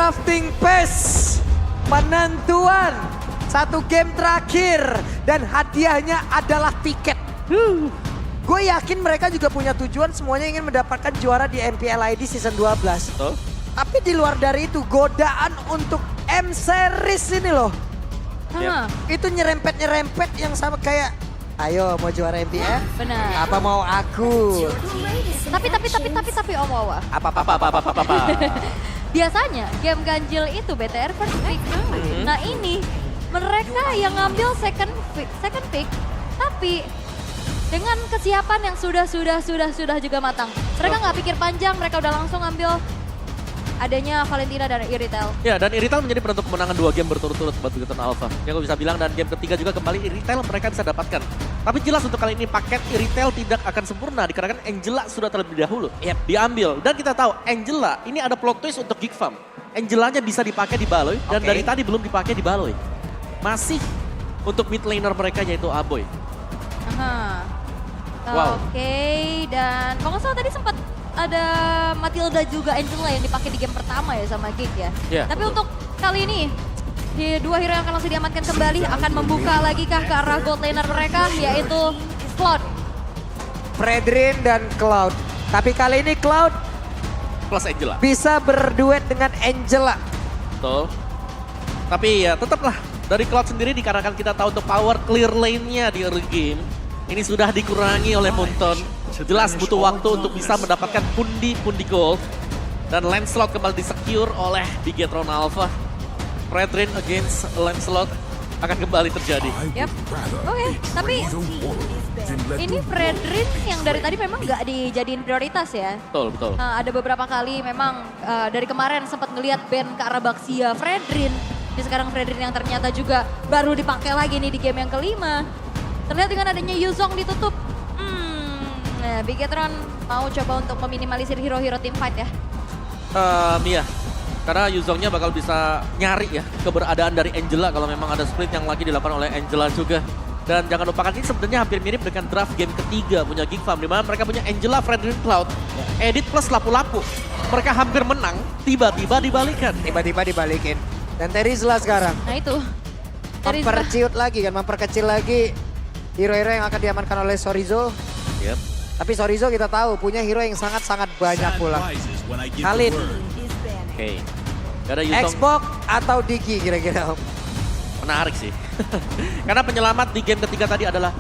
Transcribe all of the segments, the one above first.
drafting pace. Penentuan satu game terakhir. Dan hadiahnya adalah tiket. Gue yakin mereka juga punya tujuan semuanya ingin mendapatkan juara di MPL ID Season 12. Betul. Tapi di luar dari itu, godaan untuk M-Series ini loh. Itu nyerempet-nyerempet yang sama kayak, ayo mau juara MPL? Benar. Apa mau aku? Tapi Om Wawa. Apa. Biasanya game ganjil itu BTR first pick. Nah ini mereka yang ngambil second pick, tapi dengan kesiapan yang sudah juga matang. Mereka nggak pikir panjang, mereka udah langsung ambil adanya Valentina dan Iritel. Ya, dan Iritel menjadi penentu kemenangan 2 game berturut-turut buat Bigoton Alpha. Yang gue bisa bilang, dan game ketiga juga kembali Iritel mereka bisa dapatkan. Tapi jelas untuk kali ini paket Iritel tidak akan sempurna dikarenakan Angela sudah terlebih dahulu diambil. Dan kita tahu Angela ini ada plot twist untuk Geek Farm. Angelanya bisa dipakai di Baloy dan dari tadi belum dipakai di Baloy. Masih untuk mid laner mereka yaitu Aboy. Wow. Oke, dan kalau nggak salah tadi sempat ada Matilda juga Angela yang dipakai di game pertama ya sama Geek ya. Tapi betul. untuk kali ini, di dua hero yang akan langsung diamankan kembali akan membuka lagi kah ke arah gold laner mereka yaitu Cloud. Fredrin dan Cloud. Tapi kali ini Cloud Plus Angela. bisa berduet dengan Angela. Betul. Tapi ya tetaplah dari Cloud sendiri dikarenakan kita tahu untuk power clear lane-nya di early game. Ini sudah dikurangi oleh Moonton. Jelas butuh waktu untuk bisa mendapatkan pundi-pundi gold. Dan Lancelot kembali di-secure oleh Bigetron Alpha. Fredrin against Lancelot akan kembali terjadi. Oke, tapi ini Fredrin yang dari tadi memang nggak dijadiin prioritas ya. Betul. Nah, ada beberapa kali memang dari kemarin sempat ngelihat band ke arah Baxia Fredrin. Jadi sekarang Fredrin yang ternyata juga baru dipakai lagi nih di game yang kelima. Terlihat dengan adanya Yuzong ditutup. Nah, Bigetron mau coba untuk meminimalisir hero-hero team fight ya. Iya. Karena Yuzongnya bakal bisa nyari ya keberadaan dari Angela kalau memang ada split yang lagi dilakukan oleh Angela juga. Dan jangan lupakan ini sebenarnya hampir mirip dengan draft game ketiga punya Geek Farm. Dimana mereka punya Angela, Fredrin, Cloud, Edit plus lapu-lapu. Mereka hampir menang, tiba-tiba dibalikan. Tiba-tiba dibalikin. Dan Terizla sekarang. Nah itu. Memperciut lagi kan, memperkecil lagi hero-hero yang akan diamankan oleh Sorizo. Tapi Sorizo kita tahu punya hero yang sangat-sangat banyak pula. Khalid. Oke. Gak ada Yuzong. Xbox atau Diki kira-kira Om? Menarik sih. Karena penyelamat di game ketiga tadi adalah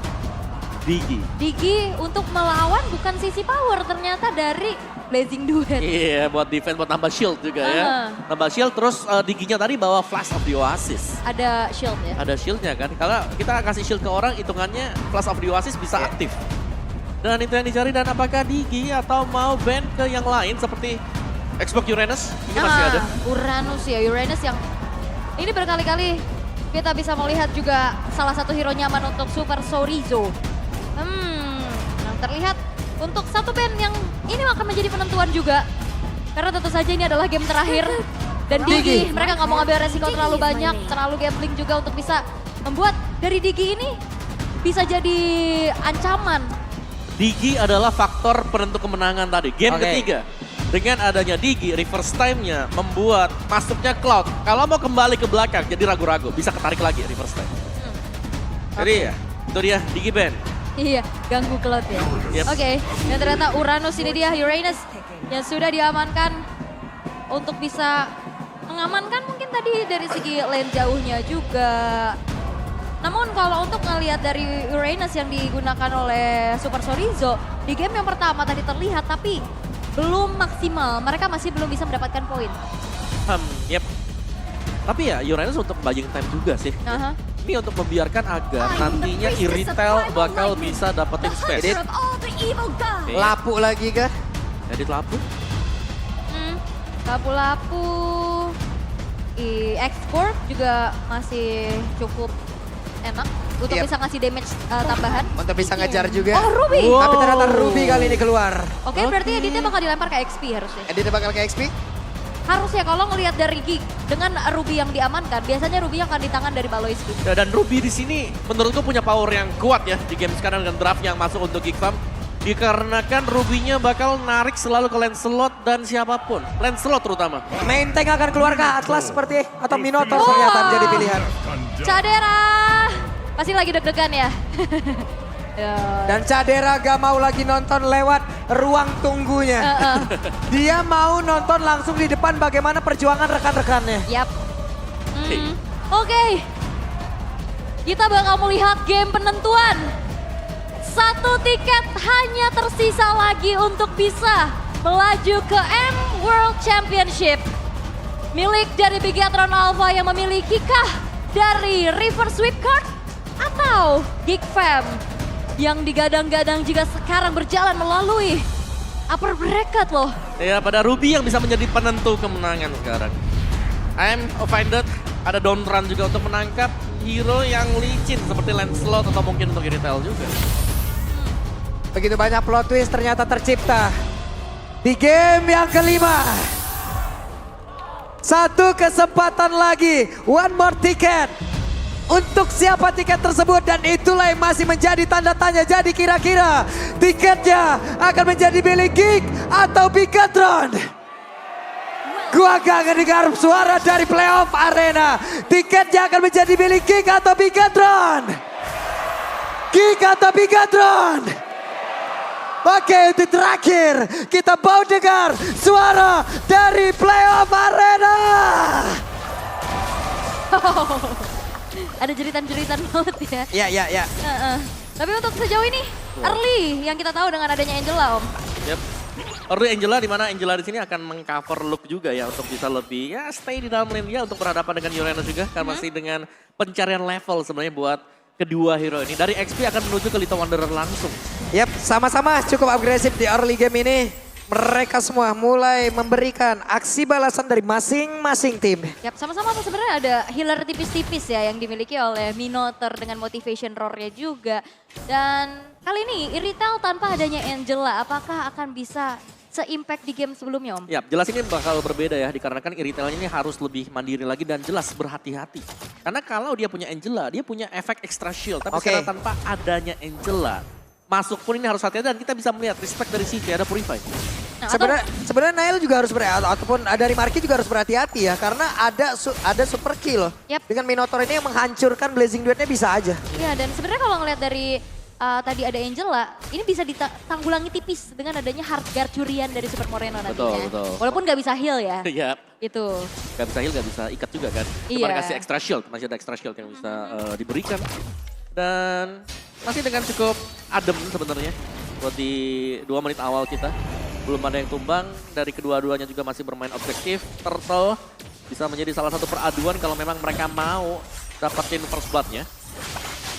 Digi. Digi untuk melawan bukan sisi power ternyata dari Blazing Duet. Iya, buat defense, buat nambah shield juga ya. Nambah shield, terus Diginya tadi bawa Flash of the Oasis. Ada shield ya? Ada shieldnya kan. Kalau kita kasih shield ke orang, hitungannya Flash of the Oasis bisa aktif. Dan itu yang dicari, dan apakah Digi atau mau ban ke yang lain seperti Xbox Uranus? Ini masih ada. Uranus ya, Uranus yang ini berkali-kali kita bisa melihat juga salah satu hero nyaman untuk Super Sorizo. Yang terlihat untuk satu band yang ini akan menjadi penentuan juga. Karena tentu saja ini adalah game terakhir. Dan Digi, mereka nggak mau ngambil resiko terlalu banyak, terlalu gambling juga untuk bisa membuat dari Digi ini bisa jadi ancaman. Digi adalah faktor penentu kemenangan tadi. Game ketiga. Dengan adanya Digi, reverse time-nya membuat masuknya Cloud. Kalau mau kembali ke belakang, jadi ragu-ragu. Bisa ketarik lagi reverse time. Jadi ya, itu dia Digi ban. Iya, ganggu Cloud ya. Oke, dan ternyata Uranus ini dia, Uranus yang sudah diamankan untuk bisa mengamankan mungkin tadi dari segi lane jauhnya juga. Namun kalau untuk ngelihat dari Uranus yang digunakan oleh Super Sorizo, di game yang pertama tadi terlihat tapi belum maksimal. Mereka masih belum bisa mendapatkan poin. Tapi ya Uranus untuk buying time juga sih. Ini untuk membiarkan agar nantinya Iritel bakal bisa dapetin space. Lapu lagi kah? Edit lapu. Lapu-lapu. Export juga masih cukup enak untuk bisa ngasih damage tambahan. Untuk bisa ngejar juga. Oh, Ruby. Tapi ternyata Ruby kali ini keluar. Oke, berarti Editnya bakal dilempar ke XP harusnya. Editnya bakal ke XP? Harusnya kalau ngelihat dari Geek dengan Ruby yang diamankan, biasanya Ruby yang akan di tangan dari Baloiski. Dan Ruby di sini menurutku punya power yang kuat ya di game sekarang dengan draft yang masuk untuk Geek Farm. Dikarenakan Ruby-nya bakal narik selalu ke Lancelot dan siapapun. Lancelot terutama. Main tank akan keluar ke Atlas seperti atau Minotaur ternyata menjadi pilihan. Cadera. Pasti lagi deg-degan ya. Ya. Dan Cadera gak mau lagi nonton lewat ruang tunggunya. Dia mau nonton langsung di depan bagaimana perjuangan rekan-rekannya. Yap. Oke. Kita bakal melihat game penentuan. Satu tiket hanya tersisa lagi untuk bisa melaju ke M World Championship. Milik dari Bigatron Alpha yang memilikinkah dari River Sweep Card atau Geek Fam yang digadang-gadang jika sekarang berjalan melalui upper bracket loh. Ya, pada Ruby yang bisa menjadi penentu kemenangan sekarang. I'm offended, ada down run juga untuk menangkap hero yang licin seperti Lancelot atau mungkin untuk Irithel juga. Begitu banyak plot twist ternyata tercipta di game yang kelima. Satu kesempatan lagi, one more ticket. Untuk siapa tiket tersebut dan itulah yang masih menjadi tanda tanya. Jadi kira-kira tiketnya akan menjadi milik Geek atau Bigatron? Gua gak akan dengar suara dari playoff arena. Tiketnya akan menjadi milik Geek atau Bigatron? Geek atau Bigatron? Oke, itu terakhir. Kita mau dengar suara dari playoff arena. Ada jeritan-jeritan banget ya. Ya. Tapi untuk sejauh ini early yang kita tahu dengan adanya Angela Om. Yep. Early Angela di mana Angela di sini akan mengcover look juga ya untuk bisa lebih ya stay di dalam lane dia untuk berhadapan dengan Uranus juga karena masih dengan pencarian level sebenarnya buat kedua hero ini. Dari XP akan menuju ke Little Wanderer langsung. Yap, sama-sama cukup agresif di early game ini. Mereka semua mulai memberikan aksi balasan dari masing-masing tim. Yap, sama-sama sebenarnya ada healer tipis-tipis ya yang dimiliki oleh Minotaur dengan motivation roar-nya juga. Dan kali ini Irithel tanpa adanya Angela, apakah akan bisa se-impact di game sebelumnya Om? Ya, jelas ini bakal berbeda ya dikarenakan Irithel ini harus lebih mandiri lagi dan jelas berhati-hati. Karena kalau dia punya Angela, dia punya efek extra shield. Tapi sekarang tanpa adanya Angela, masuk pun ini harus hati-hati dan kita bisa melihat respect dari CJ ada Purify. Nah, sebenarnya Nail juga harus ataupun dari Marky juga harus berhati-hati ya karena ada super kill. Yep. Dengan Minotaur ini yang menghancurkan Blazing Duetnya bisa aja. Iya, dan sebenarnya kalau ngeliat dari tadi ada Angela, ini bisa ditanggulangi tipis dengan adanya Heartguard curian dari Super Moreno nantinya. Betul. Walaupun nggak bisa heal ya. Iya. Itu. Gak bisa heal, gak bisa ikat juga kan. Iya. Cuma kasih extra shield, masih ada extra shield yang bisa diberikan. Dan masih dengan cukup adem sebenarnya buat di 2 menit awal kita. Belum ada yang tumbang, dari kedua-duanya juga masih bermain objektif. Turtle bisa menjadi salah satu peraduan kalau memang mereka mau dapetin first blood-nya.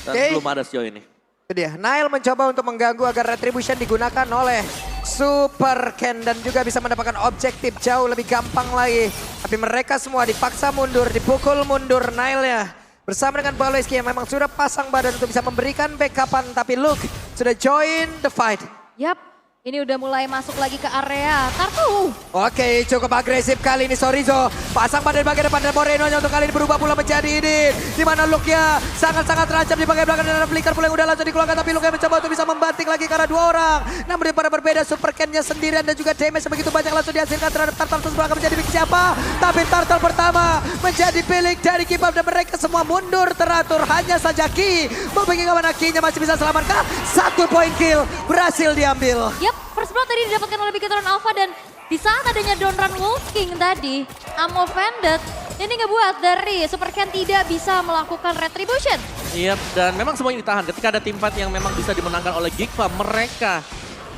Dan belum ada sejauh ini. Itu dia, Nail mencoba untuk mengganggu agar Retribution digunakan oleh Super Ken dan juga bisa mendapatkan objektif jauh lebih gampang lagi. Tapi mereka semua dipaksa mundur, dipukul mundur Nailnya. Bersama dengan Baloiski yang memang sudah pasang badan untuk bisa memberikan backupan. Tapi Luke sudah join the fight. Yap. Ini udah mulai masuk lagi ke area Tartu. Oke, cukup agresif kali ini Sorizo. Pasang badan bagian depan dan Moreno-nya untuk kali ini berubah pula menjadi ini. Dimana Luke-nya sangat-sangat terancam di bagian belakang dan ada flicker pula yang udah langsung dikeluarkan. Tapi Luke mencoba untuk bisa membanting lagi karena 2 orang. Namun daripada berbeda Super Ken-nya sendirian dan juga damage begitu banyak langsung dihasilkan terhadap Turtle terus belakang menjadi milik siapa. Tapi Turtle pertama menjadi milik dari Keep Up dan mereka semua mundur teratur. Hanya saja Ki membagikan mana Ki-nya masih bisa selamatkan. 1 point kill berhasil diambil. Yap, first blood tadi didapatkan oleh Bigatron Alpha dan di saat adanya Donran Wolf King tadi, I'm offended. Ini ngebuat dari Super Ken tidak bisa melakukan retribution. Iya, dan memang semuanya ditahan. Ketika ada tim fight yang memang bisa dimenangkan oleh Geekfa, mereka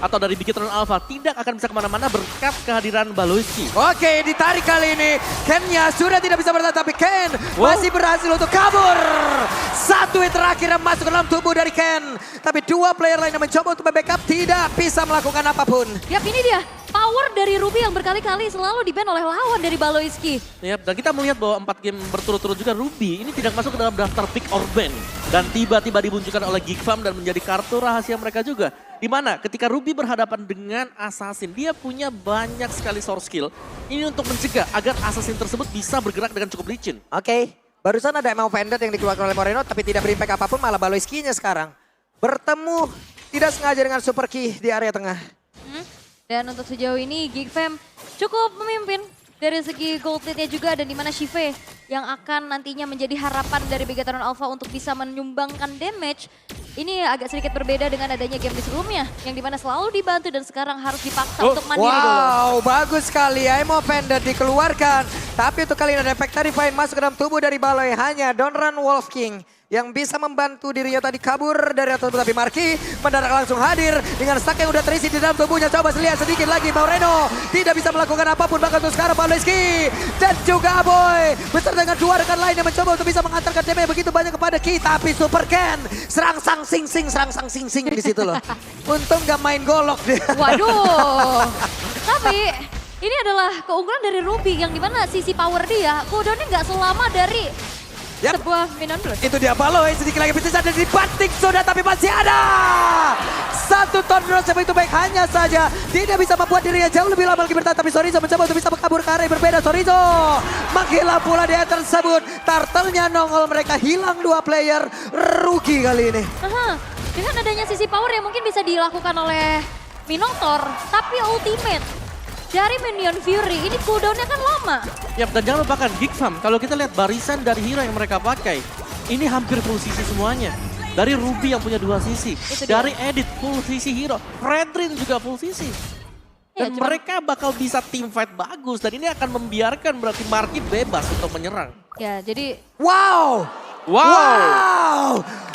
atau dari Bigatron Alpha tidak akan bisa kemana-mana berkat kehadiran Baloiski. Oke, ditarik kali ini. Ken-nya sudah tidak bisa bertahan, tapi Ken masih berhasil untuk kabur. 1 hit terakhir yang masuk ke dalam tubuh dari Ken. Tapi 2 player lain yang mencoba untuk membackup tidak bisa melakukan apapun. Yap, ini dia. Power dari Ruby yang berkali-kali selalu di-ban oleh lawan dari Baloiski. Yap, dan kita melihat bahwa 4 game berturut-turut juga Ruby ini tidak masuk ke dalam daftar pick or ban. Dan tiba-tiba dimunculkan oleh Geek Fam dan menjadi kartu rahasia mereka juga. Dimana ketika Ruby berhadapan dengan Assassin, dia punya banyak sekali source skill. Ini untuk mencegah agar Assassin tersebut bisa bergerak dengan cukup licin. Oke, barusan ada Emma Offended yang dikeluarkan oleh Moreno tapi tidak berimpact apapun, malah Baloiski-nya sekarang bertemu tidak sengaja dengan super key di area tengah. Dan untuk sejauh ini GigFam cukup memimpin dari segi gold lead-nya juga, dan dimana Shive yang akan nantinya menjadi harapan dari Bigetron Alpha untuk bisa menyumbangkan damage. Ini agak sedikit berbeda dengan adanya game di sebelumnya, yang dimana selalu dibantu dan sekarang harus dipaksa untuk mandiri dulu. Wow, bagus sekali. Emo Vendor dikeluarkan. Tapi untuk kali ini ada Efek Terrifying masuk ke dalam tubuh dari Baloy. Hanya Donran Wolf King yang bisa membantu dirinya tadi kabur dari atas, tapi Marky mendarat langsung hadir dengan stack yang udah terisi di dalam tubuhnya. Coba lihat sedikit lagi, Moreno tidak bisa melakukan apapun bahkan untuk sekarang. Pavlovski dan juga Aboy beserta dengan dua rekan lain yang mencoba untuk bisa mengantarkan damage begitu banyak kepada Ki, tapi Super Ken serang sang sing sing di situ loh. Untung gak main golok dia. Waduh, tapi ini adalah keunggulan dari Ruby yang dimana sisi power dia cooldownnya nggak selama dari sebuah minion blast. Itu dia Baloy, sedikit lagi bisa dan dibanting sudah, tapi masih ada. Satu ton Rose itu baik, hanya saja tidak bisa membuat dirinya jauh lebih lama lagi bertahan. Tapi Sorizo mencoba untuk bisa kabur ke arah yang berbeda. Sorizo menghilang pula dia tersebut. Turtle-nya nongol, mereka hilang 2 player. Rugi kali ini. Dengan adanya sisi power yang mungkin bisa dilakukan oleh Minotaur, tapi ultimate dari Minion Fury ini cooldownnya kan lama. Yap, dan jangan lupakan GigFam, kalau kita lihat barisan dari hero yang mereka pakai, ini hampir full sisi semuanya. Dari Ruby yang punya 2 sisi, dari Edit full sisi hero, Fredrin juga full sisi. Dan mereka bakal bisa team fight bagus, dan ini akan membiarkan berarti Marky bebas untuk menyerang. Ya, jadi Wow!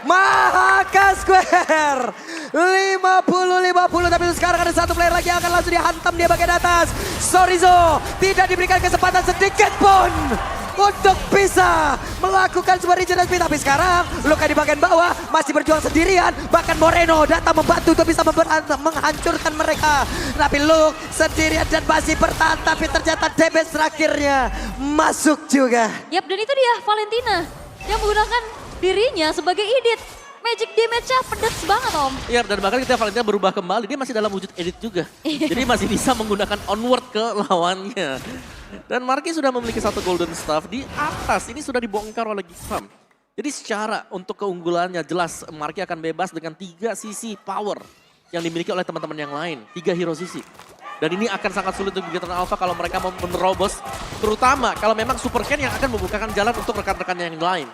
Mahaka Square 50-50, tapi sekarang ada satu player lagi yang akan langsung dihantam dia bagian atas. Sorizo tidak diberikan kesempatan sedikit pun untuk bisa melakukan sebuah regenerasi, tapi sekarang Luka di bagian bawah masih berjuang sendirian. Bahkan Moreno datang membantu untuk bisa menghancurkan mereka. Tapi Luke sendirian dan masih bertahan, tapi ternyata damage terakhirnya masuk juga. yap, dan itu dia Valentina yang menggunakan dirinya sebagai edit. Magic damage-nya pedes banget, Om. Iya, dan bahkan kita Valentina berubah kembali, dia masih dalam wujud edit juga. Jadi masih bisa menggunakan onward ke lawannya. Dan Marky sudah memiliki 1 golden staff di atas, ini sudah dibongkar oleh GigFam. Jadi secara untuk keunggulannya jelas Marky akan bebas dengan 3 sisi power yang dimiliki oleh teman-teman yang lain. 3 hero sisi. Dan ini akan sangat sulit untuk Bigetron Alpha kalau mereka mau menerobos. Terutama kalau memang Super Ken yang akan membukakan jalan untuk rekan-rekannya yang lain.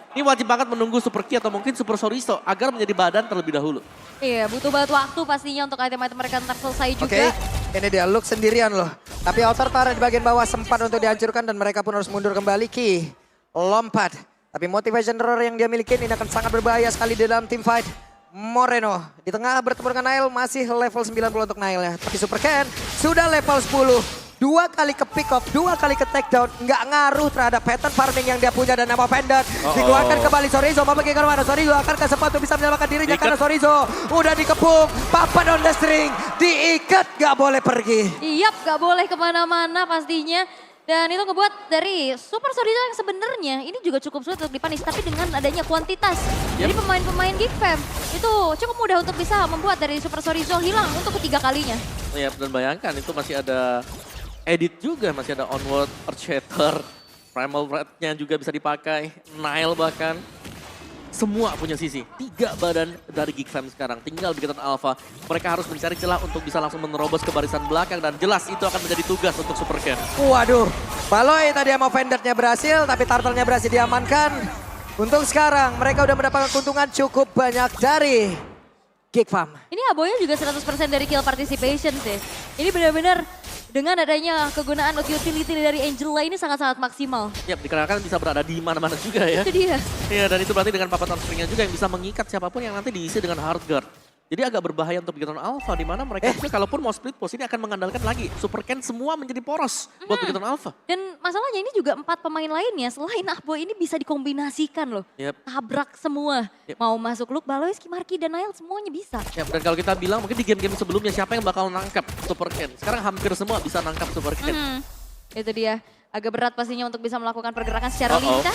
Ini wajib banget menunggu Super Ki atau mungkin Super Sorizo agar menjadi badan terlebih dahulu. Iya, butuh banget waktu pastinya untuk item-item mereka ntar selesai juga. Oke, ini dia Luke sendirian loh. Tapi outer turret di bagian bawah sempat untuk dihancurkan dan mereka pun harus mundur kembali. Ki lompat. Tapi motivation roar yang dia miliki ini akan sangat berbahaya sekali di dalam team fight. Moreno di tengah bertemu dengan Nail, masih level 90 untuk Nail ya. Tapi Super Ken sudah level 10. 2 kali ke pick off, 2 kali ke take down, nggak ngaruh terhadap pattern farming yang dia punya dan nama Pendant. Dikeluarkan kembali Sorizo, mau pergi ke mana? Sorizo akan ke sempat untuk bisa menyelamatkan dirinya karena Sorizo udah dikepung, papan on the string, diikat nggak boleh pergi. Yap, gak boleh kemana-mana pastinya. Dan itu ngebuat dari Super Sorizo yang sebenarnya ini juga cukup sulit untuk dipanis. Tapi dengan adanya kuantitas, jadi pemain-pemain GigFam itu cukup mudah untuk bisa membuat dari Super Sorizo hilang untuk ketiga kalinya. Ya, dan bayangkan itu masih ada edit juga, masih ada onward, earthshatter, primal red-nya juga bisa dipakai, Nile bahkan. Semua punya sisi, 3 badan dari GigFam sekarang, tinggal Bigetron Alpha. Mereka harus mencari celah untuk bisa langsung menerobos ke barisan belakang dan jelas itu akan menjadi tugas untuk Super Ken. Waduh, Baloy tadi mau Vendor-nya berhasil tapi Turtle-nya berhasil diamankan. Untuk sekarang mereka udah mendapatkan keuntungan cukup banyak dari GigFam. Ini Aboynya juga 100% dari kill participation sih. Ini benar-benar dengan adanya kegunaan utility dari Angela ini sangat-sangat maksimal. Yap, dikarenakan bisa berada di mana-mana juga ya. Itu dia. Iya, dan itu berarti dengan papan on-stringnya juga yang bisa mengikat siapapun yang nanti diisi dengan hard guard. Jadi agak berbahaya untuk Bigetron Alpha, di mana mereka juga kalaupun mau split post ini akan mengandalkan lagi Super Ken semua menjadi poros buat Bigetron Alpha. Dan masalahnya ini juga 4 pemain lainnya selain Aboy ini bisa dikombinasikan loh. Tabrak semua. Mau masuk Luke, Baloyski, Marky, dan Nail semuanya bisa. Ya, dan kalau kita bilang mungkin di game-game sebelumnya siapa yang bakal nangkap Super Ken. Sekarang hampir semua bisa nangkap Super Ken. Itu dia. Agak berat pastinya untuk bisa melakukan pergerakan secara lincah.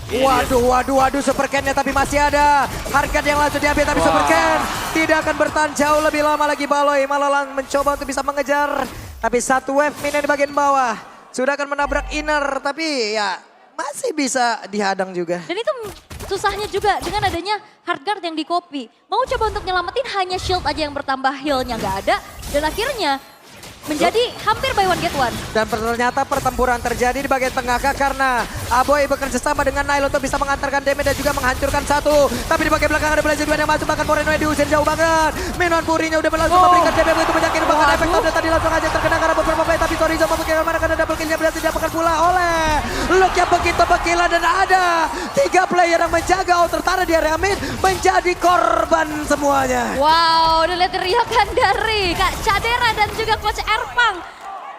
Waduh, Super Ken-nya tapi masih ada. Harkat yang langsung diambil tapi Super Ken tidak akan bertahan jauh lebih lama lagi. Baloy malah mencoba untuk bisa mengejar. Tapi satu wave minion di bagian bawah. Sudah akan menabrak inner tapi ya masih bisa dihadang juga. Dan itu susahnya juga dengan adanya hard guard yang di copy. Mau coba untuk nyelamatin hanya shield aja yang bertambah, heal-nya nggak ada. Dan akhirnya menjadi hampir buy one get one. Dan ternyata pertempuran terjadi di bagian tengah karena Aboy bekerja sama dengan Nail untuk bisa mengantarkan damage dan juga menghancurkan satu. Tapi di bagian belakang ada Blazer yang masuk, bahkan Moreno yang diusir jauh banget. Minuan Purinya udah berlangsung memberikan damage begitu banyak, bahkan efek top tadi langsung aja terkena karena beberapa play. Tapi Torizo memikirkan mana karena double killnya berhasil didapatkan pula oleh Look yang begitu berkilah. Dan ada 3 player yang menjaga outer Tara di area mid menjadi korban semuanya. Wow, dan lihat teriakan dari Kak Cadera dan juga Coach Erpang.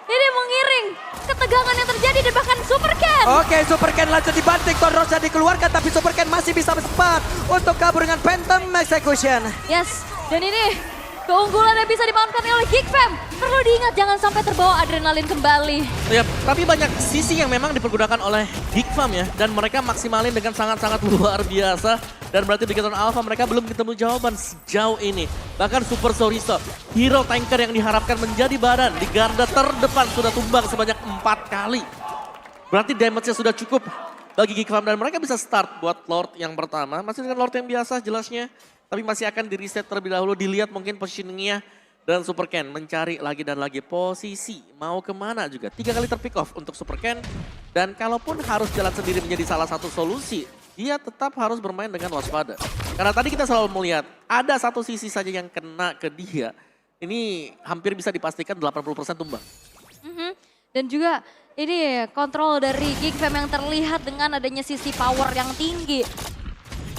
Ini mengiring ketegangan yang terjadi dan bahkan Super Ken. Oke, Super Ken langsung dibanting, Tonrosa dikeluarkan tapi Super Ken masih bisa sempat untuk kabur dengan Phantom Execution. Yes, dan ini keunggulan yang bisa dimanfaatkan oleh Geek Fam. Perlu diingat jangan sampai terbawa adrenalin kembali. Ya, tapi banyak sisi yang memang dipergunakan oleh Geek Fam ya. Dan mereka maksimalin dengan sangat-sangat luar biasa. Dan berarti di Keton Alpha mereka belum ketemu jawaban sejauh ini. Bahkan Super Soriso, hero tanker yang diharapkan menjadi badan di garda terdepan sudah tumbang sebanyak 4 kali. Berarti damage-nya sudah cukup bagi Geek Fam. Dan mereka bisa start buat Lord yang pertama. Masih dengan Lord yang biasa jelasnya. Tapi masih akan di reset terlebih dahulu. Dilihat mungkin positioningnya. Dan Super Ken mencari lagi dan lagi posisi. Mau kemana juga. 3 kali terpick off untuk Super Ken. Dan kalaupun harus jalan sendiri menjadi salah satu solusi. Dia tetap harus bermain dengan waspada. Karena tadi kita selalu melihat. Ada satu sisi saja yang kena ke dia. Ini hampir bisa dipastikan 80% tumbang. Dan juga ini kontrol dari Geek Fam yang terlihat dengan adanya sisi power yang tinggi.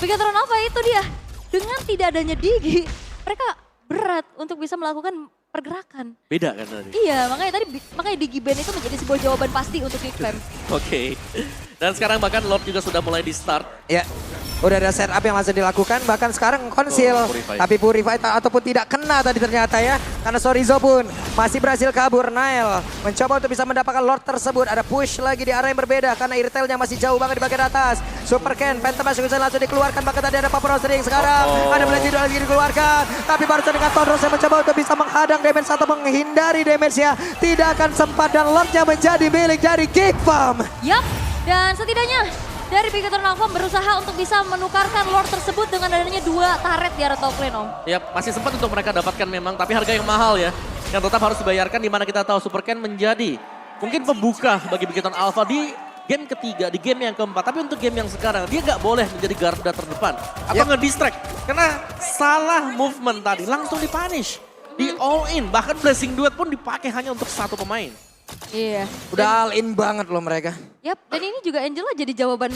Bigatron Alpha itu dia. Dengan tidak adanya Digi, mereka berat untuk bisa melakukan pergerakan. Beda kan tadi? Iya, makanya Digi Band itu menjadi sebuah jawaban pasti untuk Geek Fam. Oke. Dan sekarang bahkan Lord juga sudah mulai di start. Ya, udah ada setup yang langsung dilakukan. Bahkan sekarang konsil. Purify. Tapi Purify ataupun tidak kena tadi ternyata ya. Karena Sorizo pun masih berhasil kabur. Nail mencoba untuk bisa mendapatkan Lord tersebut. Ada push lagi di arah yang berbeda. Karena Irtelnya masih jauh banget di bagian atas. Super Ken, Phantom Execution langsung dikeluarkan. Bahkan tadi ada Papa Rosering. Sekarang ada Blazer lagi dikeluarkan. Tapi barusan dengan Tonros yang mencoba untuk bisa menghadang damage atau menghindari damage-nya. Tidak akan sempat dan Lordnya menjadi milik dari Geek Fam. Yap, dan setidaknya dari Bigatron Alpha berusaha untuk bisa menukarkan Lord tersebut dengan adanya 2 turret di arah top lane, Om. Ya, masih sempat untuk mereka dapatkan memang, tapi harga yang mahal ya. Yang tetap harus dibayarkan, di mana kita tahu Super Ken menjadi mungkin pembuka bagi Bigatron Alpha di game ketiga, di game yang keempat. Tapi untuk game yang sekarang, dia nggak boleh menjadi garda terdepan. Atau nge-distract. Karena salah movement tadi, langsung dipunish. Di all in, bahkan Blessing Duet pun dipakai hanya untuk 1 pemain. Iya. Udah all in banget loh mereka. Yap, dan ini juga Angela jadi jawaban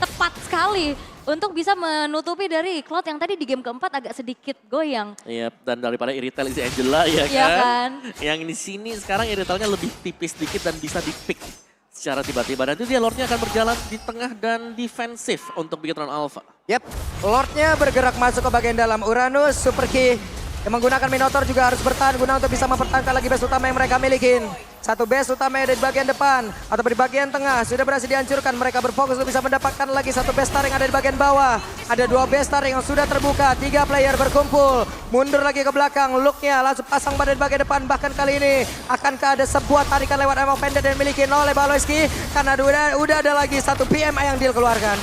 tepat sekali untuk bisa menutupi dari Cloud yang tadi di game keempat agak sedikit goyang. Iya, dan daripada Iritel isi Angela ya kan. Iya kan? Yang di sini sekarang Iritelnya lebih tipis sedikit dan bisa di-pick secara tiba-tiba. Dan itu dia Lordnya akan berjalan di tengah dan defensif untuk Bigatron Alpha. Yap, Lordnya bergerak masuk ke bagian dalam. Uranus, Super Key yang menggunakan Minotaur juga harus bertahan guna untuk bisa mempertahankan lagi base utama yang mereka milikin. Satu base utama yang ada di bagian depan atau di bagian tengah sudah berhasil dihancurkan. Mereka berfokus untuk bisa mendapatkan lagi satu base star yang ada di bagian bawah. Ada 2 base star yang sudah terbuka. 3 player berkumpul. Mundur lagi ke belakang. Looknya langsung pasang pada di bagian depan. Bahkan kali ini akankah ada sebuah tarikan lewat emang pendek dan dimiliki oleh Baloyski. Karena udah ada lagi satu PMI yang dikeluarkan.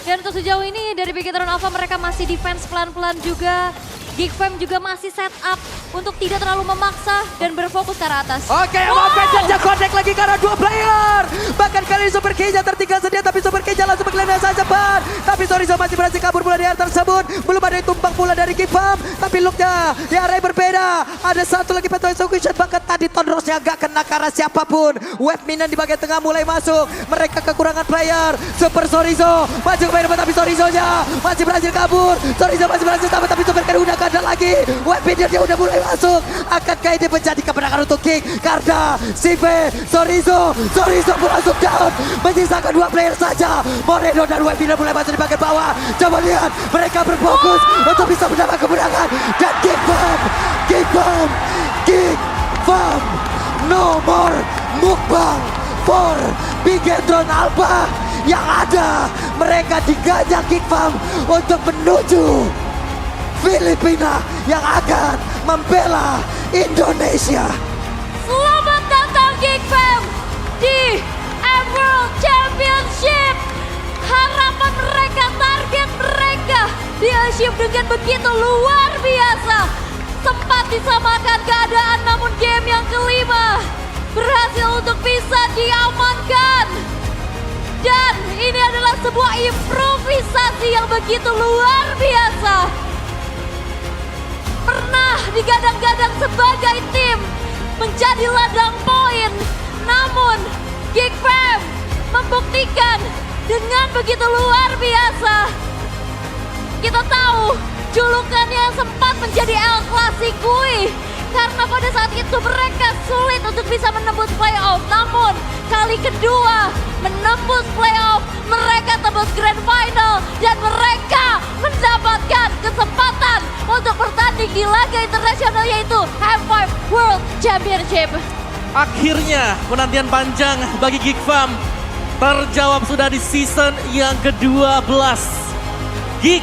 Dan untuk sejauh ini dari Bigatron Alpha mereka masih defense pelan-pelan juga. Geek Fam juga masih set up untuk tidak terlalu memaksa dan berfokus ke arah atas. Oke, wow. Dia connect lagi karena 2 player. Bahkan kali ini Super Keja tertinggal sedia, tapi Super Keja langsung mengklaim saja cepat. Tapi Sorizo masih berhasil kabur pula di area tersebut. Belum ada yang tumpang pula dari Geek Fam. Tapi looknya di area yang berbeda. Ada satu lagi Phantom Execution. Bahkan tadi Tonrosnya gak kena karena siapapun. Web Minion di bagian tengah mulai masuk. Mereka kekurangan player. Super Sorizo maju ke depan, tapi Sorizo-nya masih berhasil kabur. Sorizo masih berhasil kabur, tapi Super Keja udah ada lagi. Web Minion dia udah mulai masuk. Akankah ini menjadi kemenangan untuk King? Karena Sive, Sorizo pun masuk down. Menyisakan 2 player saja. Moreno dan Web Minion mulai masuk di bagian bawah. Coba lihat, mereka berfokus untuk bisa mendapat kemenangan. Dan Geek Fam, no more mukbang for Bigatron Alpha. Yang ada, mereka digajak Geek Fam untuk menuju Filipina yang akan membela Indonesia. Selamat datang Geek Fam di Emerald Championship. Harapan mereka Dia achieve dengan begitu luar biasa. Sempat disamakan keadaan namun game yang kelima berhasil untuk bisa diamankan. Dan ini adalah sebuah improvisasi yang begitu luar biasa. Pernah digadang-gadang sebagai tim menjadi ladang poin. Namun Geek Fam membuktikan dengan begitu luar biasa. Kita tahu julukannya sempat menjadi El Clasico karena pada saat itu mereka sulit untuk bisa menembus playoff. Namun kali kedua menembus playoff, mereka tembus grand final dan mereka mendapatkan kesempatan untuk bertanding di laga internasional yaitu M5 World Championship. Akhirnya penantian panjang bagi Geek Fam terjawab sudah di season yang ke-12. Geek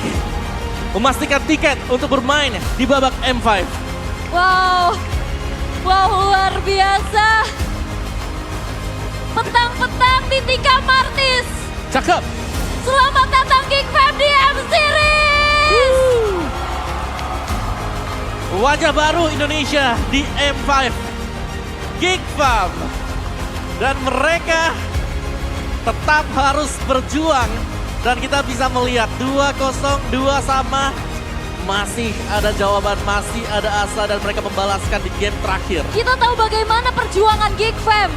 memastikan tiket untuk bermain di babak M5. Wow, luar biasa. Petang-petang di Tika Martis. Cakep. Selamat datang Geek Fam di M-Series. Wajah baru Indonesia di M5. Geek Fam. Dan mereka tetap harus berjuang. Dan kita bisa melihat 2-0, 2 sama. Masih ada jawaban, masih ada asa dan mereka membalaskan di game terakhir. Kita tahu bagaimana perjuangan Geek Fam.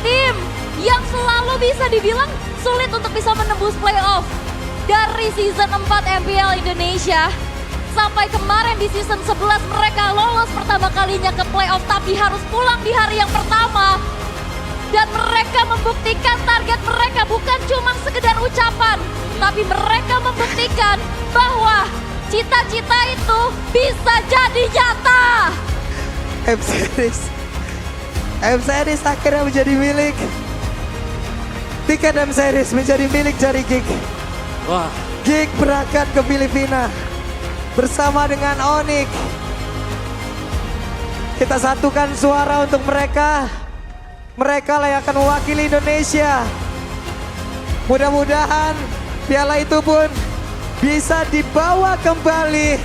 Tim yang selalu bisa dibilang sulit untuk bisa menembus playoff. Dari season 4 MPL Indonesia sampai kemarin di season 11 mereka lolos pertama kalinya ke playoff tapi harus pulang di hari yang pertama. Dan mereka membuktikan target mereka bukan cuma sekedar ucapan. Tapi mereka membuktikan bahwa cita-cita itu bisa jadi nyata. M-Series akhirnya menjadi milik. Tiket M-Series menjadi milik dari Geek. Wah, Geek berangkat ke Filipina bersama dengan Onyx. Kita satukan suara untuk mereka. Mereka lah yang akan mewakili Indonesia. Mudah-mudahan piala itu pun bisa dibawa kembali.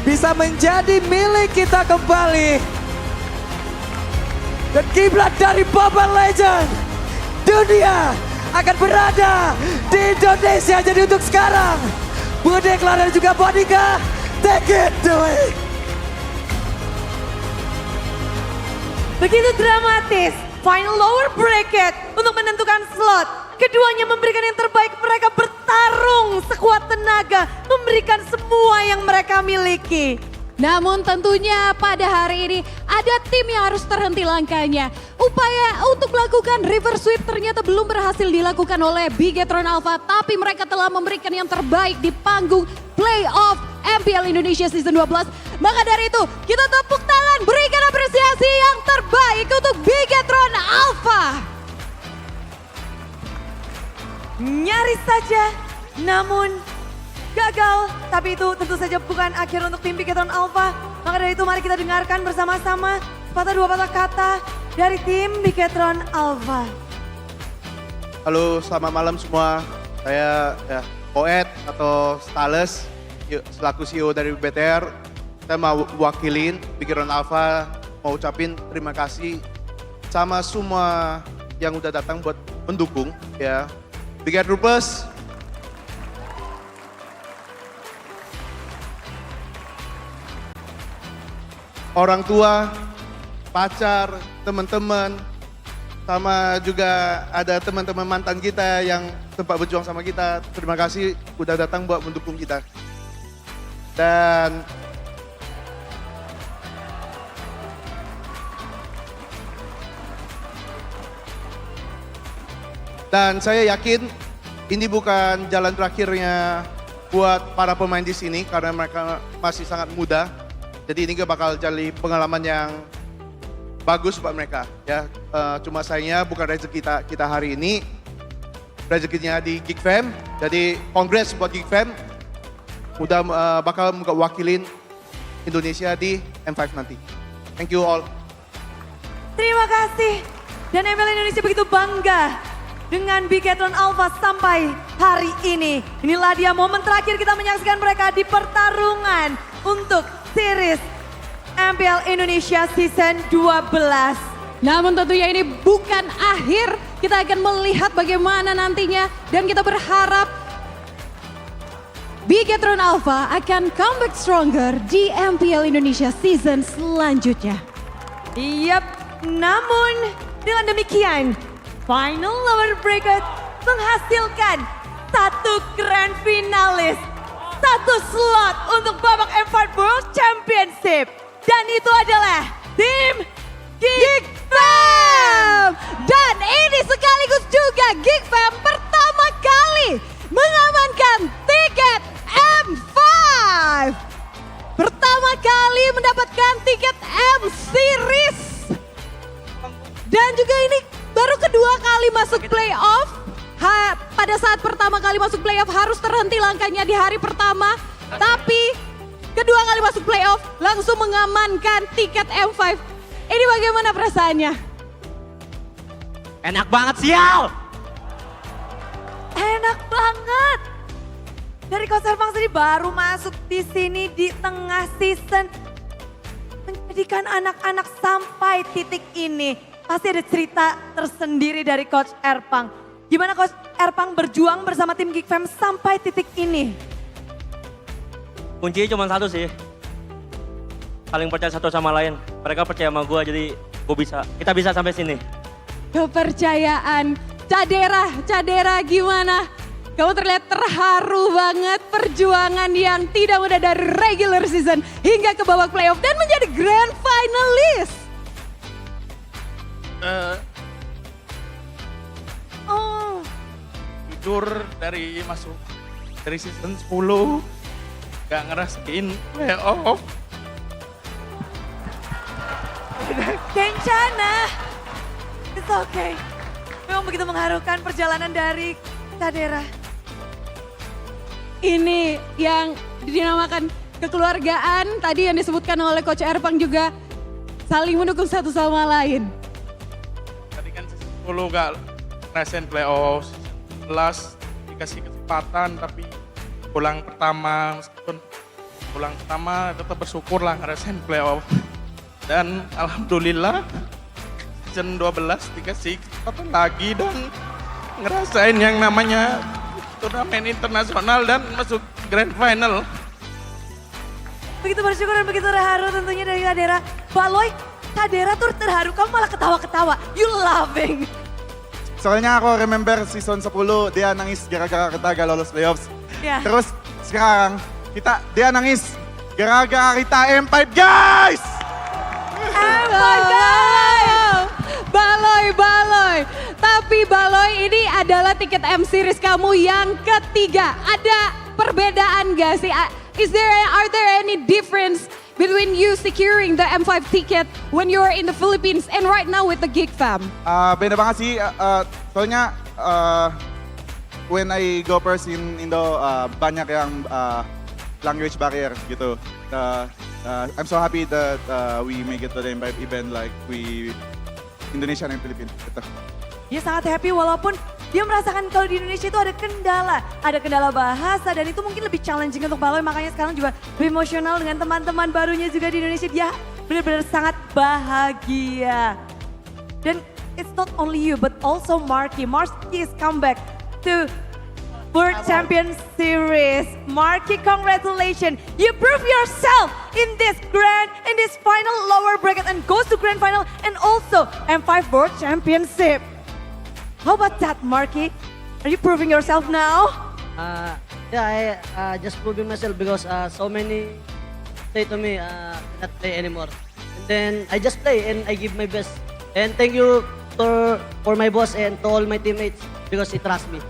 Bisa menjadi milik kita kembali. Dan kiblat dari Mobile Legend dunia akan berada di Indonesia. Jadi untuk sekarang, Bude Clara dan juga Bonika, take it away. Begitu dramatis, final lower bracket untuk menentukan slot. Keduanya memberikan yang terbaik, mereka bertarung sekuat tenaga, memberikan semua yang mereka miliki. Namun tentunya pada hari ini ada tim yang harus terhenti langkahnya. Upaya untuk melakukan reverse sweep ternyata belum berhasil dilakukan oleh Bigetron Alpha. Tapi mereka telah memberikan yang terbaik di panggung playoff MPL Indonesia Season 12. Maka dari itu kita tepuk tangan, berikan apresiasi yang terbaik untuk Bigetron Alpha. Nyaris saja, namun gagal. Tapi itu tentu saja bukan akhir untuk tim Bigetron Alpha. Maka dari itu mari kita dengarkan bersama-sama dua patah kata dari tim Bigetron Alpha. Halo, selamat malam semua. Saya Poet atau Stales, selaku CEO dari BTR. Saya mau wakilin Bigetron Alpha, mau ucapin terima kasih sama semua yang udah datang buat mendukung ya. Biget Troopers, orang tua, pacar, teman-teman, sama juga ada teman-teman mantan kita yang sempat berjuang sama kita. Terima kasih udah datang buat mendukung kita. Dan saya yakin ini bukan jalan terakhirnya buat para pemain di sini karena mereka masih sangat muda. Jadi ini bakal jadi pengalaman yang bagus buat mereka ya. Cuma sayangnya bukan rezeki kita hari ini, rezekinya di Geek Fam. Jadi kongres buat Geek Fam udah bakal wakilin Indonesia di M5 nanti. Thank you all. Terima kasih. Dan MPL Indonesia begitu bangga dengan Bigetron Alpha sampai hari ini. Inilah dia momen terakhir kita menyaksikan mereka di pertarungan untuk series MPL Indonesia Season 12. Namun tentunya ini bukan akhir, kita akan melihat bagaimana nantinya dan kita berharap Bigetron Alpha akan comeback stronger di MPL Indonesia season selanjutnya. Yap, namun dengan demikian final lower bracket menghasilkan satu grand finalis, satu slot untuk babak M5 World Championship. Dan itu adalah tim Geek Fam! Dan ini sekaligus juga Geek Fam pertama kali mengamankan tiket M5. Pertama kali mendapatkan tiket M Series. Dan juga ini baru kedua kali masuk playoff. Pada saat pertama kali masuk playoff harus terhenti langkahnya di hari pertama. Tapi kedua kali masuk playoff langsung mengamankan tiket M5. Ini bagaimana perasaannya? Enak banget sial. Enak banget. Dari Coach Erpang sendiri baru masuk di sini di tengah season. Menjadikan anak-anak sampai titik ini. Pasti ada cerita tersendiri dari Coach Erpang. Gimana Coach Erpang berjuang bersama tim Geek Fam sampai titik ini? Kuncinya cuma satu sih. Saling percaya satu sama lain. Mereka percaya sama gue jadi kita bisa sampai sini. Kepercayaan. Cadera gimana? Kamu terlihat terharu banget perjuangan yang tidak mudah dari regular season hingga ke babak playoff dan menjadi grand finalist. Oh, Jujur dari season 10 gak ngerasain playoff. Kencana. It's okay. Memang begitu mengharukan perjalanan dari Cadera. Ini yang dinamakan kekeluargaan tadi yang disebutkan oleh Coach Erpang juga saling mendukung satu sama lain. Tadi kan season 10 gak ngerasain playoff. 11 dikasih kesempatan tapi meskipun pulang pertama tetap bersyukur lah ngerasain playoff. Dan alhamdulillah season 12 dikasih kesempatan lagi dan ngerasain yang namanya turnamen internasional dan masuk grand final. Begitu bersyukur dan begitu terharu tentunya dari Cadera. Baloy, Cadera tuh terharu, kamu malah ketawa-ketawa. You laughing. Soalnya aku remember season 10 dia nangis gara-gara kita gak lolos playoffs. Ya. Terus sekarang dia nangis gara-gara kita M5 guys! Baloy. Tapi Baloy ini adalah tiket M Series kamu yang ketiga. Ada perbedaan gak sih? Are there any difference between you securing the M5 ticket when you're in the Philippines and right now with the Geek Fam? Beda banget sih, soalnya when I go first in Indo banyak yang language barrier gitu. I'm so happy that we make it to the M5 event like we Indonesia and Philippines. Gitu. Dia sangat happy walaupun dia merasakan kalau di Indonesia itu ada kendala bahasa dan itu mungkin lebih challenging untuk Baloy, makanya sekarang juga lebih emosional dengan teman-teman barunya juga di Indonesia. Dia benar-benar sangat bahagia. Dan it's not only you but also Marky. Marky is come back to World Champion Series. Marky, congratulations. You prove yourself in this final lower bracket and goes to grand final and also M5 World Championship. How about that, Marky? Are you proving yourself now? Yeah, I just proving myself because so many say to me not play anymore. And then I just play and I give my best. And thank you for my boss and to all my teammates because he trust me.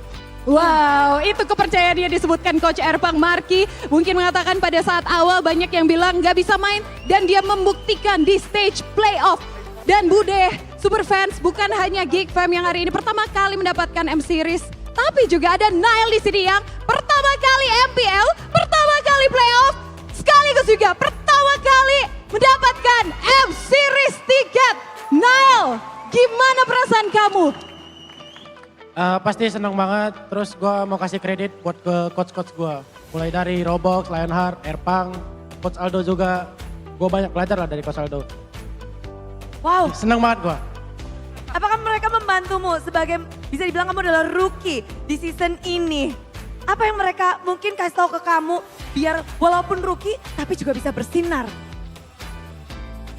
Wow, itu kepercayaan yang disebutkan Coach Erpang. Marky mungkin mengatakan pada saat awal banyak yang bilang gak bisa main dan dia membuktikan di stage playoff. Dan Bude, super fans bukan hanya Geek Fam yang hari ini pertama kali mendapatkan M Series, tapi juga ada Nile di sini yang pertama kali MPL, pertama kali playoff, sekaligus juga pertama kali mendapatkan M Series tiket. Nile, gimana perasaan kamu? Pasti senang banget, terus gue mau kasih kredit buat ke coach-coach gue. Mulai dari Robox, Lionheart, Erpang, Coach Aldo juga. Gue banyak belajar lah dari Coach Aldo. Wow, Senang banget gue. apakah mereka membantumu sebagai, bisa dibilang kamu adalah rookie di season ini? Apa yang mereka mungkin kasih tahu ke kamu biar walaupun rookie tapi juga bisa bersinar?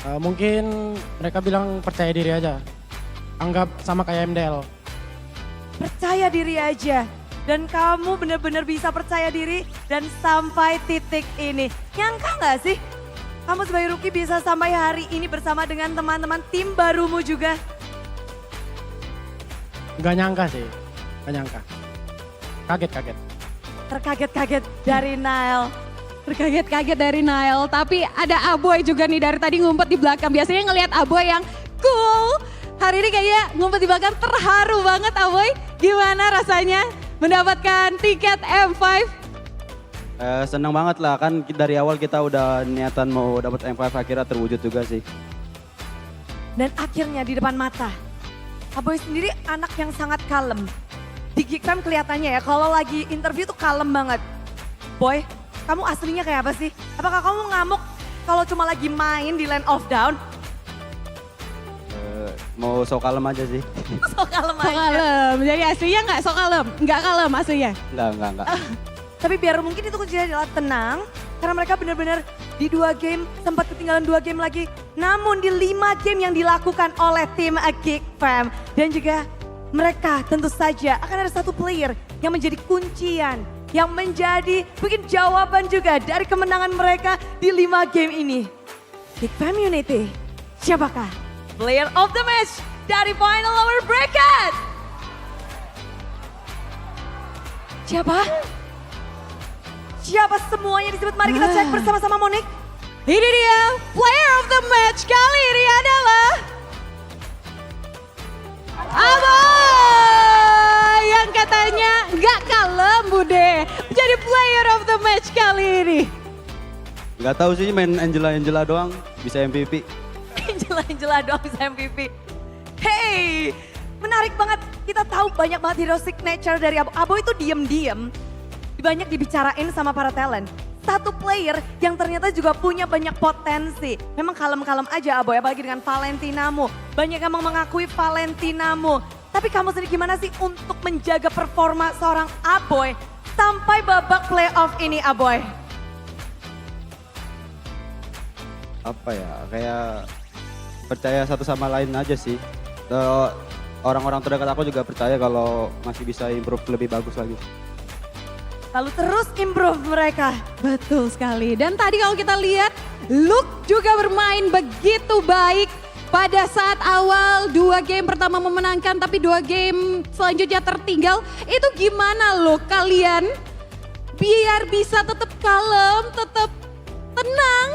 Mungkin mereka bilang percaya diri aja. Anggap sama kayak MDL. Percaya diri aja. Dan kamu benar-benar bisa percaya diri dan sampai titik ini. Nyangka nggak sih? Kamu sebagai rookie bisa sampai hari ini bersama dengan teman-teman tim barumu juga. Gak nyangka sih, gak nyangka. Kaget-kaget. Terkaget-kaget dari Nile. Terkaget-kaget dari Nile, tapi ada Aboy juga nih dari tadi ngumpet di belakang. Biasanya ngelihat Aboy yang cool. Hari ini kayaknya ngumpet di belakang terharu banget Aboy. Gimana rasanya mendapatkan tiket M5? Senang banget lah, kan dari awal kita udah niatan mau dapat M5, akhirnya terwujud juga sih. Dan akhirnya di depan mata. Aboy sendiri anak yang sangat kalem. Di Geekfam kelihatannya ya kalau lagi interview tuh kalem banget. Boy, kamu aslinya kayak apa sih? Apakah kamu ngamuk kalau cuma lagi main di Land of Down? Mau sok kalem aja sih. So kalem Sok aja. kalem, jadi aslinya nggak sok kalem, nggak kalem aslinya. Enggak. Tapi biar mungkin itu kuncinya adalah tenang. Karena mereka benar-benar di 2 game, sempat ketinggalan 2 game lagi. Namun di 5 game yang dilakukan oleh tim Geekfam. Dan juga mereka tentu saja akan ada 1 player yang menjadi kuncian. Yang menjadi mungkin jawaban juga dari kemenangan mereka di 5 game ini. Geekfam Unity, siapakah player of the match dari final lower bracket? Siapa? Siapa semuanya disebut? Mari kita cek bersama-sama Monik. Ini dia, player of the match kali ini adalah Aboy yang katanya nggak kalem Bude. Jadi player of the match kali ini. Nggak tahu sih, main Angela doang bisa MVP. Angela doang bisa MVP. Hey, menarik banget. Kita tahu banyak banget hero signature dari Abo. Abo itu diem-diem. Banyak dibicarain sama para talent. 1 player yang ternyata juga punya banyak potensi. Memang kalem-kalem aja Aboy, apalagi dengan Valentinamu. Banyak yang mengakui Valentinamu. Tapi kamu sendiri gimana sih untuk menjaga performa seorang Aboy sampai babak playoff ini Aboy? Apa ya, kayak percaya satu sama lain aja sih. Orang-orang terdekat aku juga percaya kalau masih bisa improve lebih bagus lagi. Lalu terus improve mereka. Betul sekali. Dan tadi kalau kita lihat, Luke juga bermain begitu baik pada saat awal 2 game pertama memenangkan, tapi 2 game selanjutnya tertinggal. Itu gimana Luke kalian biar bisa tetap kalem, tetap tenang,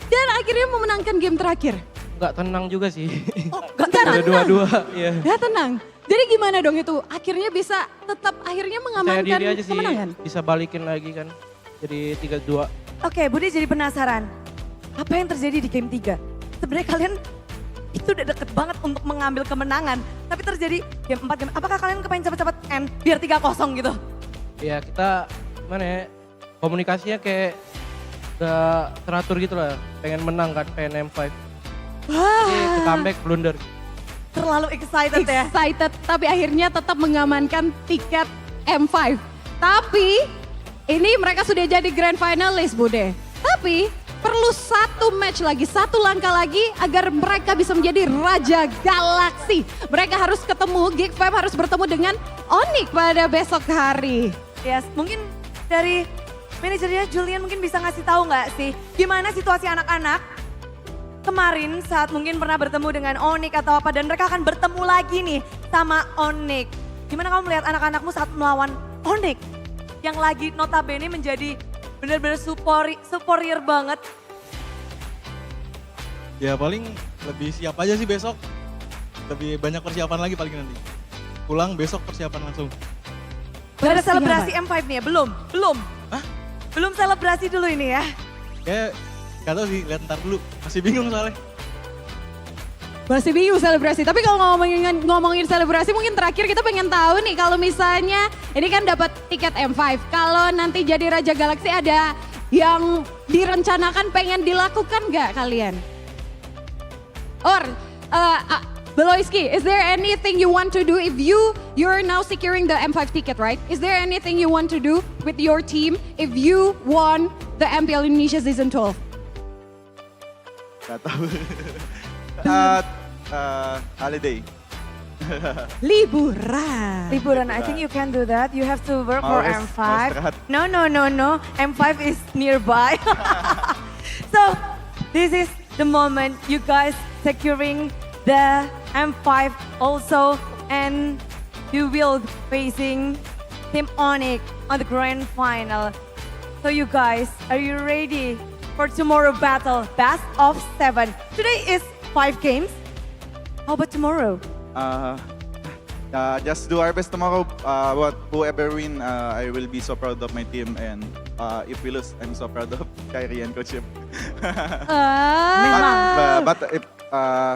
dan akhirnya memenangkan game terakhir? Nggak tenang juga sih. Oh, gak Ada tenang. 2-2. Ya. Gak tenang. Jadi gimana dong itu? Akhirnya bisa tetap akhirnya Saya mengamankan diri aja sih, kemenangan. bisa balikin lagi kan. Jadi 3-2. Oke, Budi jadi penasaran. Apa yang terjadi di game 3? Sebenarnya kalian itu udah deket banget untuk mengambil kemenangan. Tapi terjadi game 4 game. Apakah kalian kepengen cepet-cepet end biar 3-0 gitu? Ya kita gimana ya, komunikasinya kayak udah teratur gitu lah. Pengen menang kan, pengen M5. Jadi ke comeback blunder. Terlalu excited ya. Excited, tapi akhirnya tetap mengamankan tiket M5. Tapi ini mereka sudah jadi grand finalis Bude. Tapi perlu 1 match lagi, 1 langkah lagi agar mereka bisa menjadi Raja Galaksi. Mereka harus ketemu, Geekfam harus bertemu dengan Onyx pada besok hari. Yes, mungkin dari manajernya Julian mungkin bisa ngasih tahu nggak sih gimana situasi anak-anak kemarin saat mungkin pernah bertemu dengan Onyx atau apa dan mereka akan bertemu lagi nih sama Onyx. Gimana kamu melihat anak-anakmu saat melawan Onyx yang lagi notabene menjadi benar-benar superior banget? Ya paling lebih siap aja sih besok. Lebih banyak persiapan lagi paling nanti. Pulang besok persiapan langsung. Ada selebrasi M5 nih ya? Belum? Hah? Belum selebrasi dulu ini ya? Kayak gak tau sih, lihat ntar dulu. Masih bingung soalnya. Masih bingung selebrasi. Tapi kalau ngomongin selebrasi mungkin terakhir kita pengen tahu nih kalau misalnya ini kan dapat tiket M5. Kalau nanti jadi Raja Galaxy ada yang direncanakan pengen dilakukan nggak kalian? Or Beloyski, is there anything you want to do if you're now securing the M5 ticket, right? Is there anything you want to do with your team if you won the MPL Indonesia Season 12? Gak tahu. Holiday. Liburan, I think you can do that. You have to work for Mau M5. istirahat. No. M5 is nearby. So, this is the moment you guys securing the M5 also. And you will facing Team Onyx on the grand final. So you guys, are you ready for tomorrow battle? Best of 7. Today is 5 games. How about tomorrow? Just do our best tomorrow. But whoever win, I will be so proud of my team. And if we lose, I'm so proud of Kyrie and Coach Yep. But if,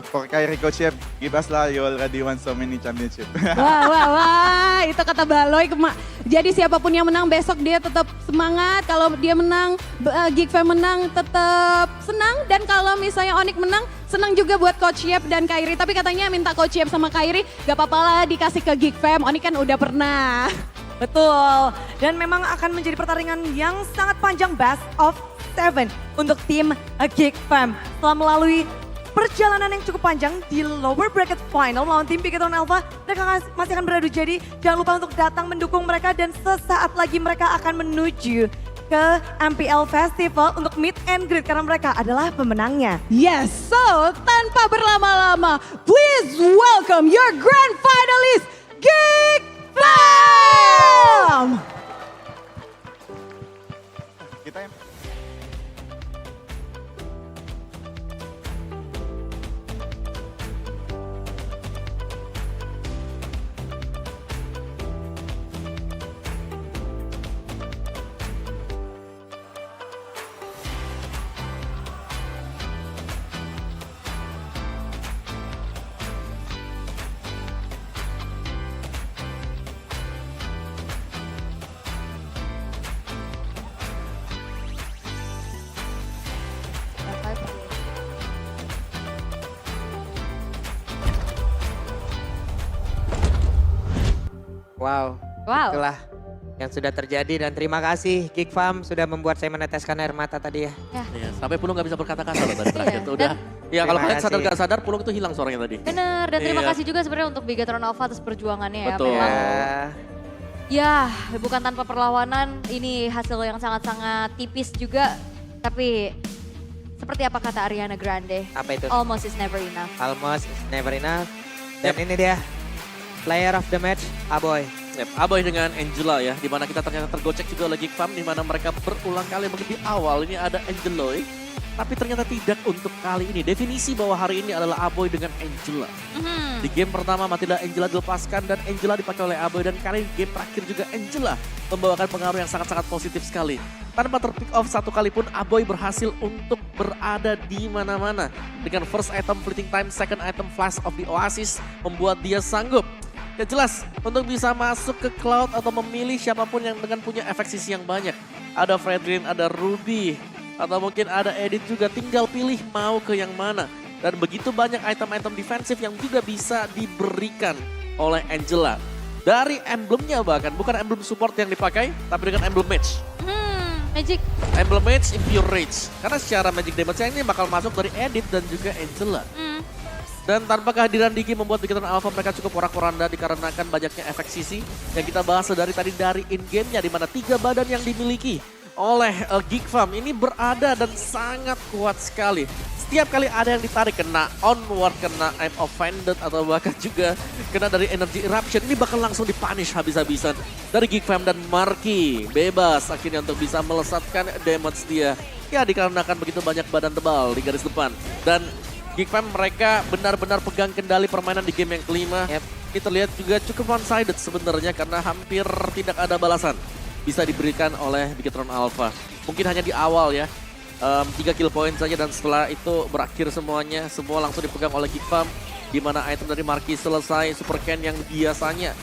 for Kyrie, Coach Yep, give us lah. You already won so many championships. Wah, itu kata Baloy. Jadi siapapun yang menang besok dia tetap semangat. Kalau dia menang, Geekfam menang tetap senang. Dan kalau misalnya Onyx menang, senang juga buat Coach Yep dan Kyrie. Tapi katanya minta Coach Yep sama Kyrie, gak apa-apa lah dikasih ke Geekfam. Onyx kan udah pernah. Betul. Dan memang akan menjadi pertandingan yang sangat panjang, best of 7 untuk tim Geekfam. Setelah melalui perjalanan yang cukup panjang di lower bracket final melawan tim Bigetron Alpha, mereka masih akan beradu. Jadi jangan lupa untuk datang mendukung mereka dan sesaat lagi mereka akan menuju ke MPL Festival untuk meet and greet karena mereka adalah pemenangnya. Yes, so tanpa berlama-lama, please welcome your grand finalist, Geekfam! Kita yang Wow. Itulah yang sudah terjadi dan terima kasih Geekfam sudah membuat saya meneteskan air mata tadi ya. Iya, sampai Pulung gak bisa berkata-kata loh tadi terakhir. Itu udah. Ya kalau kalian sadar gak sadar Pulung itu hilang suaranya tadi. Bener, dan terima Iya. kasih juga sebenarnya untuk Bigetron Alpha atas perjuangannya ya. Betul. Memang, ya bukan tanpa perlawanan, ini hasil yang sangat-sangat tipis juga. Tapi seperti apa kata Ariana Grande, Apa itu? almost is never enough. Almost is never enough. Dan ini dia player of the match, Aboy. Yep, Aboy dengan Angela ya, di mana kita ternyata tergocek juga oleh Geekfam, di mana mereka berulang kali mungkin di awal ini ada Angeloy, tapi ternyata tidak untuk kali ini. Definisi bahwa hari ini adalah Aboy dengan Angela. Di game pertama Matilda Angela dilepaskan dan Angela dipakai oleh Aboy, dan kali game terakhir juga Angela membawakan pengaruh yang sangat-sangat positif sekali. Tanpa terpick off satu kali pun Aboy berhasil untuk berada di mana-mana. Dengan first item fleeting time, second item flash of the Oasis membuat dia sanggup. Ya jelas, untuk bisa masuk ke Cloud atau memilih siapapun yang dengan punya efek sisi yang banyak. Ada Fredrin, ada Ruby, atau mungkin ada Edith juga, tinggal pilih mau ke yang mana. Dan begitu banyak item-item defensif yang juga bisa diberikan oleh Angela. Dari emblemnya bahkan, bukan emblem support yang dipakai, tapi dengan emblem mage. Magic. Emblem mage Impure Rage. Karena secara magic damage ini bakal masuk dari Edith dan juga Angela. Dan tanpa kehadiran Digi membuat Bigetron Alpha mereka cukup porak-poranda dikarenakan banyaknya efek sisi yang kita bahas dari tadi dari in-game-nya, di mana 3 badan yang dimiliki oleh Geekfam ini berada dan sangat kuat sekali. Setiap kali ada yang ditarik, kena onward, kena I'm offended, atau bahkan juga kena dari energy eruption, ini bakal langsung dipunish habis-habisan dari Geekfam, dan Marky bebas akhirnya untuk bisa melesatkan damage dia. Ya dikarenakan begitu banyak badan tebal di garis depan. Dan Geekfam mereka benar-benar pegang kendali permainan di game yang kelima. Ini terlihat juga cukup one-sided sebenarnya karena hampir tidak ada balasan bisa diberikan oleh Bigetron Alpha. Mungkin hanya di awal ya. 3 kill point saja dan setelah itu berakhir semuanya. Semua langsung dipegang oleh Geek Farm. Di mana item dari Marquis selesai, Super Ken yang biasanya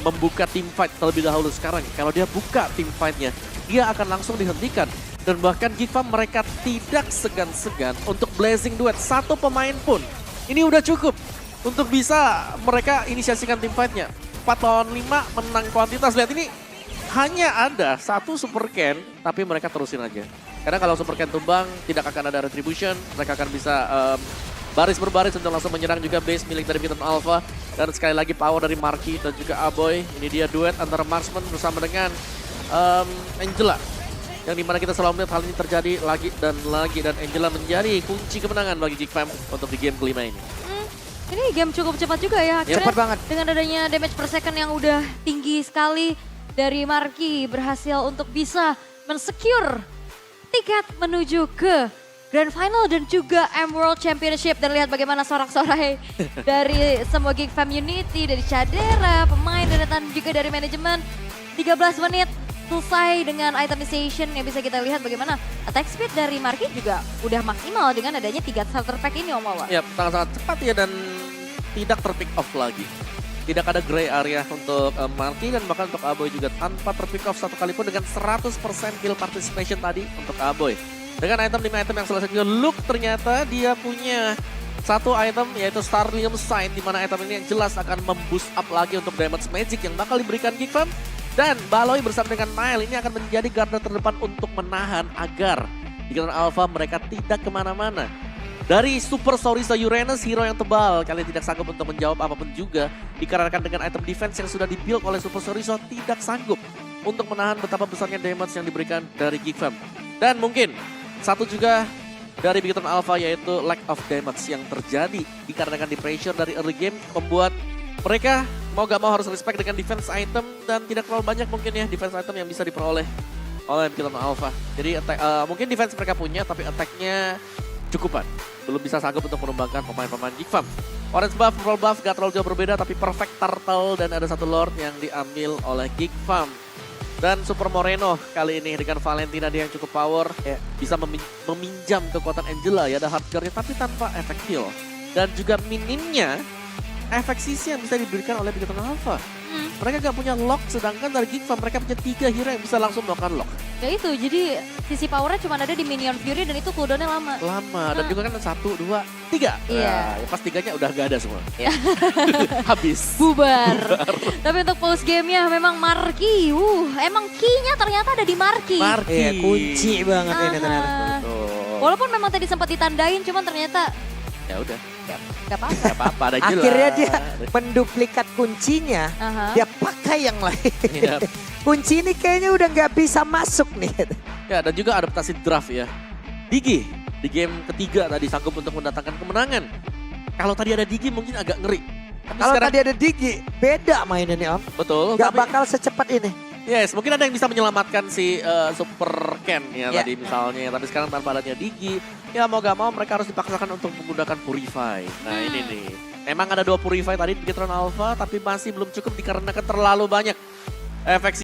membuka team fight terlebih dahulu. Sekarang kalau dia buka team fight-nya, dia akan langsung dihentikan. Dan bahkan Geek Farm mereka tidak segan-segan untuk blazing duet. Satu pemain pun ini udah cukup untuk bisa mereka inisiasikan team fight-nya. 4 lawan 5 menang kuantitas. Lihat ini hanya ada satu Super Ken, tapi mereka terusin aja. Karena kalau Super Ken tumbang, tidak akan ada retribution. Mereka akan bisa baris berbaris untuk langsung menyerang juga base milik dari Big Alpha. Dan sekali lagi power dari Marquis dan juga Aboy. Ini dia duet antara Marksman bersama dengan Angela. Yang dimana kita selalu melihat hal ini terjadi lagi. Dan Angela menjadi kunci kemenangan bagi Geek Fam untuk di game kelima ini. Ini game cukup cepat juga ya. Akhirnya Cepat banget. dengan adanya damage per second yang udah tinggi sekali dari Marquis berhasil untuk bisa mensecure tiket menuju ke Grand Final dan juga Emerald Championship. Dan lihat bagaimana sorak-sorai dari semua Geek Fam Unity, dari Cadera, pemain, dan juga dari manajemen. 13 menit selesai dengan itemization yang bisa kita lihat bagaimana attack speed dari Marquis juga udah maksimal dengan adanya 3 starter pack ini Om Wawa. Ya, sangat-sangat cepat ya dan tidak terpick off lagi. Tidak ada gray area untuk Marquis dan bahkan untuk Aboy juga tanpa terpick off satu kali pun dengan 100% kill participation tadi untuk Aboy. Dengan item 5 item yang selesai juga, Luke ternyata dia punya satu item yaitu Starlium Sight, di mana item ini yang jelas akan memboost up lagi untuk damage magic yang bakal diberikan Geek Fam. Dan Baloy bersama dengan Nile ini akan menjadi garda terdepan untuk menahan agar di Grand Alpha mereka tidak kemana-mana. Dari Super Sorizo Uranus, hero yang tebal, kalian tidak sanggup untuk menjawab apapun juga. Dikarenakan dengan item defense yang sudah dibuild oleh Super Sorizo tidak sanggup untuk menahan betapa besarnya damage yang diberikan dari Geek Fam. Dan mungkin satu juga dari Big Ten Alpha yaitu lack of damage yang terjadi. Dikarenakan di pressure dari early game membuat mereka mau gak mau harus respect dengan defense item dan tidak terlalu banyak mungkin ya defense item yang bisa diperoleh oleh Big Ten Alpha. Jadi mungkin defense mereka punya tapi attack-nya cukupan. Belum bisa sanggup untuk menumbangkan pemain-pemain Geek Fam. Orange buff, purple buff gak terlalu jauh berbeda tapi perfect turtle dan ada satu lord yang diambil oleh Geek Fam. Dan Super Moreno kali ini dengan Valentina dia yang cukup power. Bisa meminjam kekuatan Angela ya ada hardcore-nya tapi tanpa efek heal. Dan juga minimnya efek sisi yang bisa diberikan oleh Big Ten Alpha. Mereka gak punya lock, sedangkan dari Geek Fam mereka punya 3 hero yang bisa langsung melakukan lock. Ya itu, jadi sisi powernya cuma ada di Minion Fury dan itu cooldownnya lama. Dan juga kan 1, 2, 3. Iya. Nah, pas 3-nya udah gak ada semua. Habis. Bubar. Tapi untuk post gamenya memang Marquis, emang key-nya ternyata ada di Marquis. Marquis. Kunci banget ini ternyata. Walaupun memang tadi sempat ditandain, cuman ternyata Ya udah. gak apa-apa. Gak apa-apa, ada jelas. Akhirnya dia menduplikat kuncinya, dia pakai yang lain. Iya. Kunci ini kayaknya udah nggak bisa masuk nih. Ya dan juga adaptasi draft ya. Digi di game ketiga tadi sanggup untuk mendatangkan kemenangan. Kalau tadi ada Digi mungkin agak ngeri. Kalau tadi ada Digi, beda mainannya Om. Betul. Gak bakal secepat ini. Yes, mungkin ada yang bisa menyelamatkan si Super Ken ya tadi misalnya. Tapi sekarang tanpa adanya Digi, ya mau gak mau mereka harus dipaksakan untuk menggunakan Purify. Nah ini nih. Memang ada 2 Purify tadi di Big Ten Alpha, tapi masih belum cukup dikarenakan terlalu banyak efek